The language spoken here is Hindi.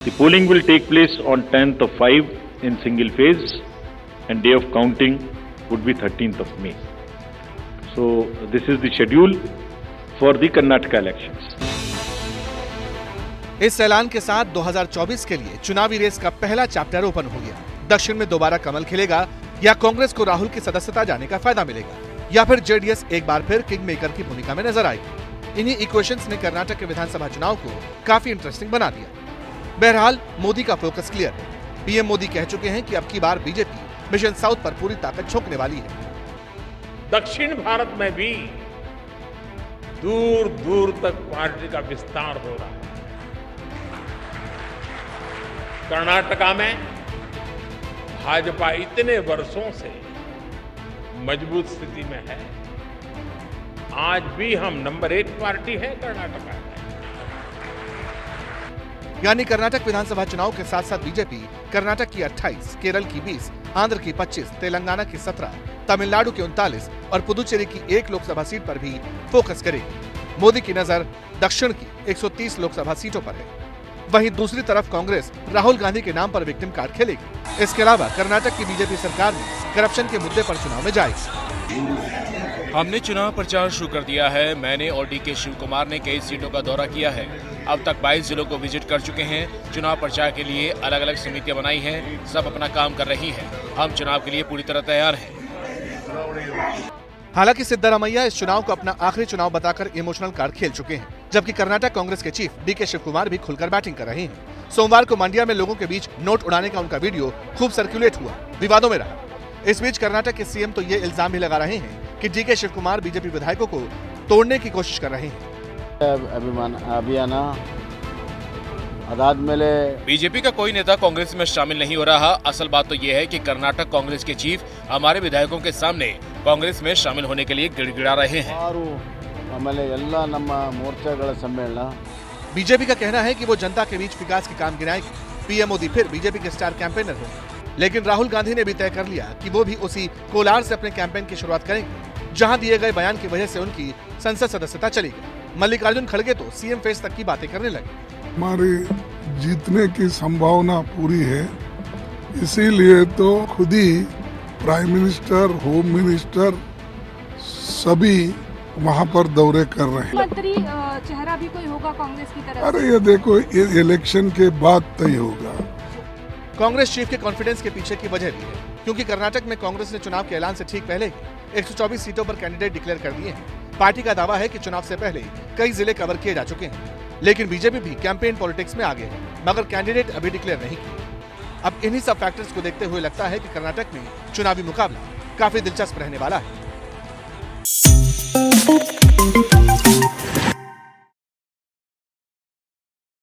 The polling will take place on 10th of 5 in single phase and day of counting would be 13th of May. So this is the schedule for the Karnataka elections. इस ऐलान के साथ 2024 के लिए चुनावी रेस का पहला चैप्टर ओपन हो गया। दक्षिण में दोबारा कमल खिलेगा या कांग्रेस को राहुल की सदस्यता जाने का फायदा मिलेगा या फिर जेडीएस एक बार फिर किंग मेकर की भूमिका में नजर आएगी। इन्हीं इक्वेशंस ने कर्नाटक के विधानसभा चुनाव को काफी इंटरेस्टिंग बना दिया। बहरहाल मोदी का फोकस क्लियर है। पीएम मोदी कह चुके हैं कि अब की बार बीजेपी मिशन साउथ पर पूरी ताकत झोंकने वाली है। दक्षिण भारत में भी दूर दूर तक पार्टी का विस्तार हो रहा है। कर्नाटका में भाजपा इतने वर्षों से मजबूत स्थिति में है। आज भी हम नंबर 1 पार्टी है कर्नाटका में। यानी कर्नाटक विधानसभा चुनाव के साथ साथ बीजेपी कर्नाटक की 28, केरल की 20, आंध्र की 25, तेलंगाना की 17, तमिलनाडु की 39 और पुदुचेरी की 1 लोकसभा सीट पर भी फोकस करेगी। मोदी की नजर दक्षिण की 130 लोकसभा सीटों पर है। वहीं दूसरी तरफ कांग्रेस राहुल गांधी के नाम पर विक्टिम कार्ड खेलेगी। इसके अलावा कर्नाटक की बीजेपी सरकार ने करप्शन के मुद्दे पर चुनाव में जाएगी। हमने चुनाव प्रचार शुरू कर दिया है। मैंने और डीके शिव कुमार ने कई सीटों का दौरा किया है। अब तक 22 जिलों को विजिट कर चुके हैं। चुनाव प्रचार के लिए अलग अलग समितियां बनाई हैं। सब अपना काम कर रही हैं। हम चुनाव के लिए पूरी तरह तैयार हैं। हालांकि सिद्धरामैया इस चुनाव को अपना आखिरी चुनाव बताकर इमोशनल कार्ड खेल चुके हैं, जबकि कर्नाटक कांग्रेस के चीफ डीके शिव कुमार भी खुलकर बैटिंग कर रहे हैं। सोमवार को मंडिया में लोगों के बीच नोट उड़ाने का उनका वीडियो खूब सर्कुलेट हुआ, विवादों में रहा। इस बीच कर्नाटक के सीएम तो ये इल्जाम भी लगा रहे हैं कि डीके शिव कुमार बीजेपी विधायकों को तोड़ने की कोशिश कर रहे हैं। अभियान अदाद्मेले बीजेपी का कोई नेता कांग्रेस में शामिल नहीं हो रहा। असल बात तो यह है कि कर्नाटक कांग्रेस के चीफ हमारे विधायकों के सामने कांग्रेस में शामिल होने के लिए गिड़गिड़ा रहे हैं। बीजेपी का कहना है कि वो जनता के बीच विकास के काम गिनाएगी। पीएम मोदी फिर बीजेपी के स्टार कैंपेनर होंगे, लेकिन राहुल गांधी ने भी तय कर लिया कि वो भी उसी कोलार से अपने कैंपेन की शुरुआत करेंगे, जहां दिए गए बयान की वजह से उनकी संसद सदस्यता चली गई। मल्लिकार्जुन खड़गे तो सीएम फेस तक की बातें करने लगे। हमारी जीतने की संभावना पूरी है, इसीलिए तो खुद ही प्राइम मिनिस्टर, होम मिनिस्टर सभी वहाँ पर दौरे कर रहे हैं। मंत्री चेहरा भी कोई होगा कांग्रेस की तरफ? अरे ये देखो, ये इलेक्शन के बाद तय होगा। कांग्रेस चीफ के कॉन्फिडेंस के पीछे की वजह भी है, क्योंकि कर्नाटक में कांग्रेस ने चुनाव के ऐलान से ठीक पहले ही 124 सीटों पर कैंडिडेट डिक्लेयर कर दिए हैं। पार्टी का दावा है कि चुनाव से पहले कई जिले कवर किए जा चुके हैं, लेकिन बीजेपी भी कैंपेन पॉलिटिक्स में आगे है, मगर कैंडिडेट अभी डिक्लेयर नहीं किए। अब इन्हीं सब फैक्टर्स को देखते हुए लगता है कि कर्नाटक में चुनावी मुकाबला काफी दिलचस्प रहने वाला है।